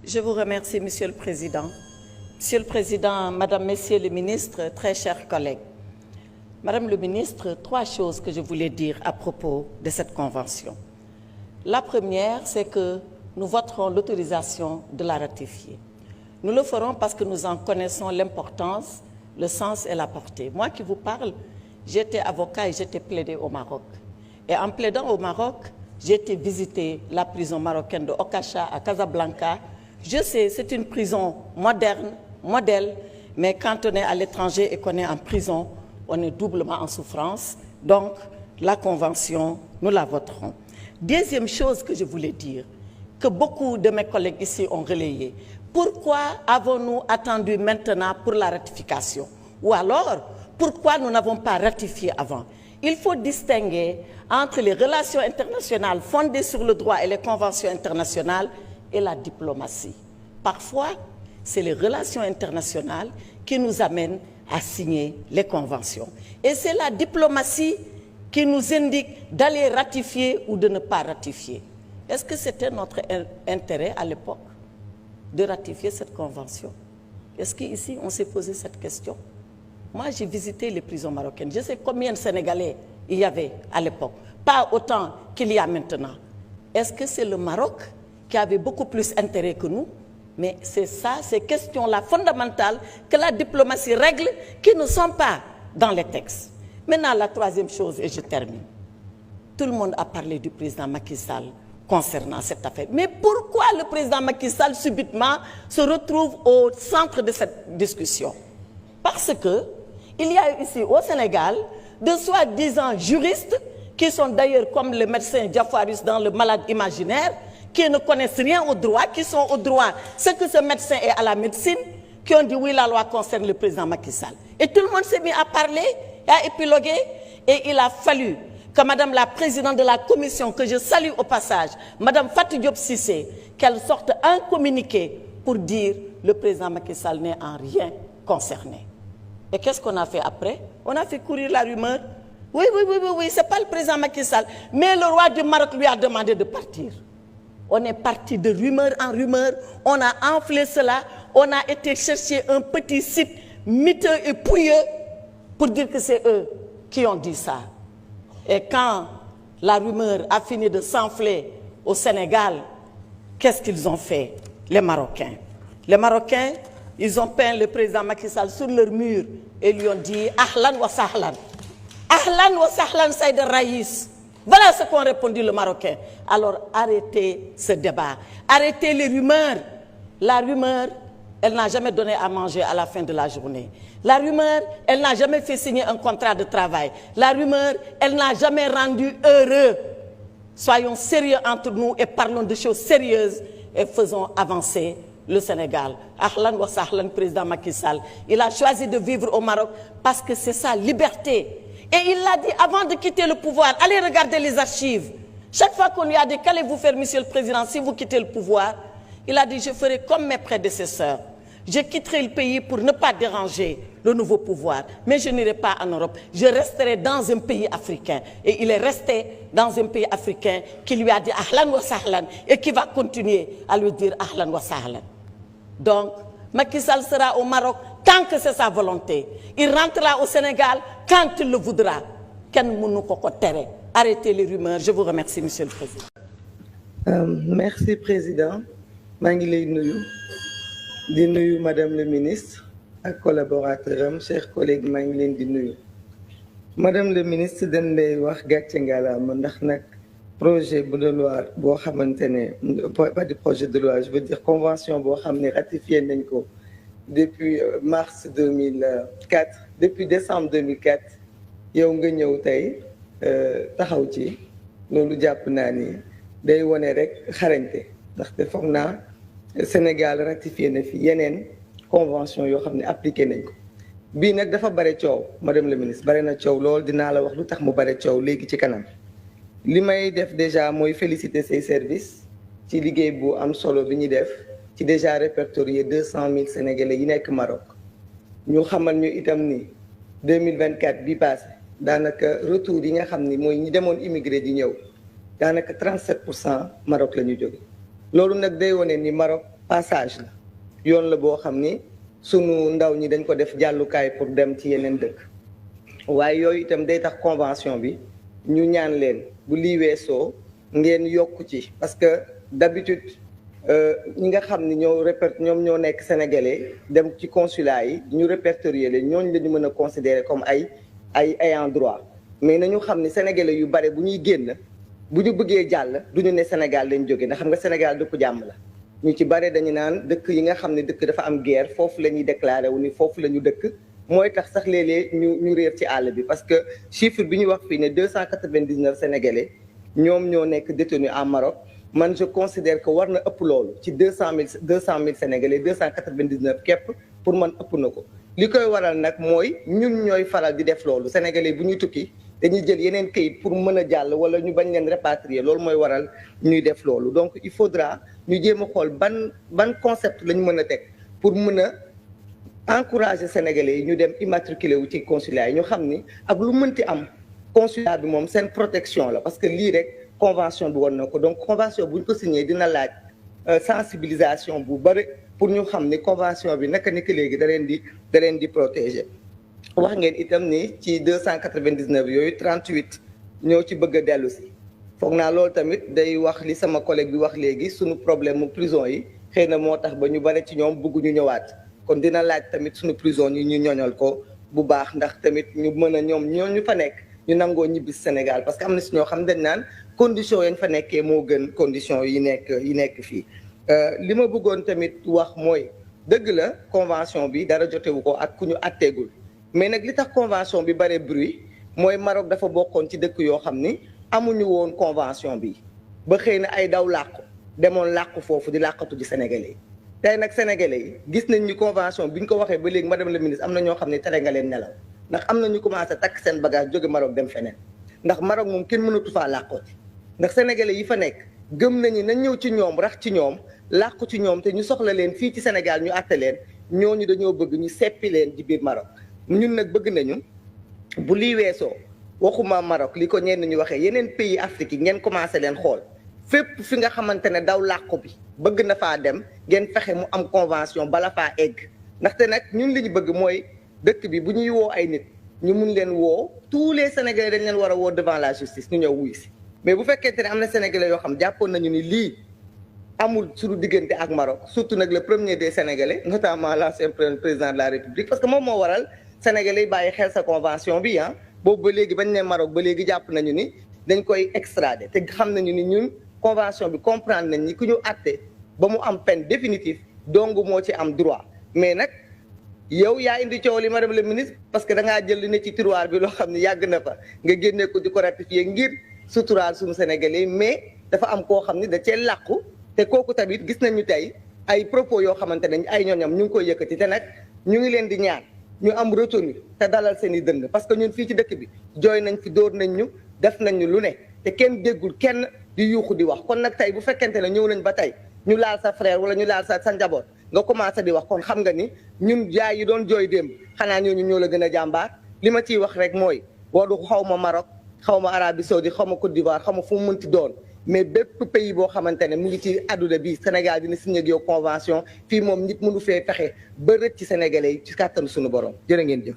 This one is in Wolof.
Je vous remercie, Monsieur le Président. Monsieur le Président, Madame, Messieurs les ministres, très chers collègues. Madame le ministre, 3 choses que je voulais dire à propos de cette convention. La première, c'est que nous voterons l'autorisation de la ratifier. Nous le ferons parce que nous en connaissons l'importance, le sens et la portée. Moi qui vous parle, j'étais avocat et j'étais plaidé au Maroc. Et en plaidant au Maroc, j'ai été visiter la prison marocaine de Okacha à Casablanca. Je sais, c'est une prison moderne, modèle, mais quand on est à l'étranger et qu'on est en prison, on est doublement en souffrance. Donc, la convention, nous la voterons. Deuxième chose que je voulais dire, que beaucoup de mes collègues ici ont relayé. Pourquoi avons-nous attendu maintenant pour la ratification? Ou alors, pourquoi nous n'avons pas ratifié avant? Il faut distinguer entre les relations internationales fondées sur le droit et les conventions internationales et la diplomatie. Parfois, c'est les relations internationales qui nous amènent à signer les conventions. Et c'est la diplomatie qui nous indique d'aller ratifier ou de ne pas ratifier. Est-ce que c'était notre intérêt à l'époque de ratifier cette convention? Est-ce qu'ici, on s'est posé cette question? Moi, j'ai visité les prisons marocaines. Je sais combien de Sénégalais il y avait à l'époque. Pas autant qu'il y a maintenant. Est-ce que c'est le Maroc qui avait beaucoup plus intérêt que nous? Mais c'est ça, ces questions-là fondamentales que la diplomatie règle, qui ne sont pas dans les textes. Maintenant, la troisième chose, et je termine. Tout le monde a parlé du président Macky Sall concernant cette affaire. Mais pourquoi le président Macky Sall, subitement, se retrouve au centre de cette discussion? Parce que il y a ici au Sénégal de soi-disant juristes qui sont d'ailleurs comme le médecin Diafoirus dans Le Malade imaginaire, qui ne connaissent rien au droit, qui sont au droit ce que ce médecin est à la médecine, qui ont dit oui, la loi concerne le président Macky Sall. Et tout le monde s'est mis à parler, à épiloguer, et il a fallu que Madame la Présidente de la Commission, que je salue au passage, Madame Fatou Diop Cissé, qu'elle sorte un communiqué pour dire le président Macky Sall n'est en rien concerné. Et qu'est-ce qu'on a fait après? On a fait courir la rumeur. Oui, c'est pas le président Macky Sall. Mais le roi du Maroc lui a demandé de partir. On est parti de rumeur en rumeur. On a enflé cela. On a été chercher un petit site miteux et pouilleux pour dire que c'est eux qui ont dit ça. Et quand la rumeur a fini de s'enfler au Sénégal, qu'est-ce qu'ils ont fait, les Marocains? Les Marocains, ils ont peint le président Macky Sall sur leur mur et lui ont dit « Ahlan wa sahlan ». « Ahlan wa sahlan Saïd Raïs ». Voilà ce qu'ont répondu les Marocains. Alors arrêtez ce débat, arrêtez les rumeurs. La rumeur, elle n'a jamais donné à manger à la fin de la journée. La rumeur, elle n'a jamais fait signer un contrat de travail. La rumeur, elle n'a jamais rendu heureux. Soyons sérieux entre nous et parlons de choses sérieuses et faisons avancer le Sénégal. Ahlan wa sahlan, président Macky Sall. Il a choisi de vivre au Maroc parce que c'est sa liberté. Et il l'a dit avant de quitter le pouvoir. Allez regarder les archives. Chaque fois qu'on lui a dit « Qu'allez-vous faire, monsieur le président, si vous quittez le pouvoir ?» Il a dit « Je ferai comme mes prédécesseurs. Je quitterai le pays pour ne pas déranger le nouveau pouvoir. Mais je n'irai pas en Europe. Je resterai dans un pays africain. » Et il est resté dans un pays africain qui lui a dit « Ahlan wa sahlan » et qui va continuer à lui dire « Ahlan wa sahlan ». Donc, Macky Sall sera au Maroc tant que c'est sa volonté. Il rentrera au Sénégal quand il le voudra. Arrêtez les rumeurs. Je vous remercie, Monsieur le Président. Merci, Président. Mangi nuyu Madame le Ministre ak collaborateur chers collègues mangi di nuyu. Madame le Ministre dañ lay wax gàcce ngalaama ndax nag projet de loi boo xamante ne pas de projet de loi je veux dire convention boo xam ne ratifié nañ ko depuis mars 2004 depuis décembre 2004 yow nga ñëw tey taxaw ci loolu jàpp naa ni day wone rek xarañte ndaxte foog naa Sénégal ratifié na fi yeneen convention yoo xam ne appliqué nañ ko bii nag dafa bare coow madame la ministre bare na coow lool dinaa la wax lu tax mu bare coow léegi ci kanam li may def déjà mooy féliciter say services ci liggéey bu am solo bi ñuy def ci déjà répertorié 200 000 Sénégalais yi nekk Maroc ñu xamal ñu itam ni 2024 bi passé daanaka retour yi nga xam ni mooy ñi demoon immigré di ñëw daanaka 37% Maroc la ñu jóge loolu nag day wone ni Maroc passage la yoon la boo xam ni sunu ndaw ñi dañ ko def jàllukaay pour dem ci yeneen dëkk waaye yooyu itam day tax convention bi ñu ñaan leen bu lii weesoo ngeen yokk ci parce que d'habitude ñi nga xam ni ñoom ñoo nekk sénégalais dem ci consulat yi ñu répertorier leen ñooñu la ñu mën a considérer comme ay ayant droit mais nañu xam ni sénégalais yu bare bu ñuy génn bu ñu bëggee jàll du ñu ne Sénégal lañ jóge ndax xam nga Sénégal dëkku jàmm la ñu ci bare dañu naan dëkk yi nga xam ne dëkk dafa am guerre foofu la ñuy déclaré wu ni foofu la ñu dëkk mooy tax sax léeg-léeg ñu réer ci àll bi parce que chiffre bi ñu wax fii ne 299 sénégalais ñoom ñoo nekk détenus en Maroc man je considère que war na ëpp loolu ci 200 000 sénégalais 299 képp pour man ëpp na ko li koy waral nag mooy ñun ñooy faral di def loolu sénégalais bu ñuy tukki dañuy jël yeneen kayit pour mën a jàll wala ñu bañ leen rapatrier loolu mooy waral ñuy def loolu donc il faudra ñu jéem a xool ban concept la ñu mën a teg pour mën a encourager sénégalais yi ñu dem immatriculer wu ci consulat yi ñu xam ni ak lu mënti am consulat bi moom seen protection la parce que lii rek convention bi woon na ko donc convention bu ñu ko signé dina laaj sensibilisation bu bëri pour ñu xam ni convention bi naka ni que léegi da leen di protéger. wax ngeen itam ni ci 299 yooyu 38 ñoo ci bëgg a dellu si foog naa loolu tamit day wax li sama collègue bi wax léegi suñu problème mu prison yi xëy na moo tax ba ñu bare ci ñoom bëgg ñu ñëwaat kon dina laaj tamit suñu prison yi ñu ñoñal ko bu baax ndax tamit ñu mën a ñoom ñu fa nekk ñu nangoo ñibbi Sénégal parce que am na si ñoo xam dañ naan condition yañ fa nekkee moo gën condition yi nekk fii li ma bëggoon tamit wax mooy dëgg la convention bi dara jotewu ko ak ku ñu atteegul mais nag li tax convention bi bare bruit mooy Maroc dafa bokkoon ci dëkk yoo xam ni amuñu woon convention bi ba xëy na ay daw làqu demoon làqu foofu di làqatu ji sénégalais yi tey nag sénégalais yi gis nañ ni convention bi ñu ko waxee ba léegi madame la ministre am na ñoo xam ne tere nga leen nelaw ndax am na ñu commencé takk seen bagage jóge Maroc dem feneen ndax Maroc moom kenn mënatu faa làqooti ndax sénégalais yi fa nekk gëm nañu nañ ñëw ci ñoom rax ci ñoom làqu ci ñoom te ñu soxla leen fii ci Sénégal ñu àtte leen ñooñu dañoo bëgg ñu seppi leen ci biir Maroc ñun nag bëgg nañu bu lii weesoo waxuma Maroc li ko ñenn ñu waxee yeneen pays Afrique yi ngeen commencé leen xool fépp fi nga xamante ne daw làqu bi bëgg na faa dem ngeen fexe mu am convention bala faa egg ndaxte nag ñun li ñu bëgg mooy dëkk bi bu ñuy woo ay nit ñu mun leen woo tous les sénégalais dañ leen war a woo devant la justice ñu ñëw wuy si mais bu fekkente ne am na sénégalais yoo xam jàppoon nañu ni lii amul suñu diggante ak Maroc surtout nag le premier des sénégalais notamment l'ancien président de la république parce que moom moo waral sénégalais yi bàyyi xel sa convention bi boobu ba léegi bañ ne Maroc ba léegi jàpp nañu ni dañ koy extrader te xam nañu ni ñun convention bi comprendre nañ ni ku ñu àtte ba mu am peine définitive dong moo ci am droit mais nag yow yaa indi coow li madame le ministre parce que da ngaa jël li ne ci tiroir bi loo xam ne yàgg na fa nga génne ko di ko ratifier ngir suturaal suñu sénégalais mais dafa am koo xam ne da cee làqu te kooku tamit gis nañu tey ay propos yoo xamante ne ay ñooñam ñu ngi koy yëkkati te nag ñu ngi leen di ñaan ñu am retenu te dalal seen i dënd parce que ñun fii ci dëkk bi jooy nañ fi dóor nañ ñu def nañ ñu lu ne te kenn déggul kenn di yuuxu di wax kon nag tey bu fekkente ne ñëw nañ ba tey ñu laal sa frère wala ñu laal sa njaboot nga commencé di wax kon xam nga ni ñun jaay yi doon jooy démb xanaa ñooñu ñoo la gën a jàmbaar li ma ciy wax rek mooy waru xaw ma Maroc xaw ma Arabie Saoudite xaw ma Côte d'Ivoire xaw ma fu mu mënti doon mais bépp pays boo xamante ne mu ngi ci àdduna bi Sénégal dina signé ak yow convention fii moom nit mënu fee fexe ba rëcc ci sénégalais yi ci kàttanu suñu borom jërë ngeen jëf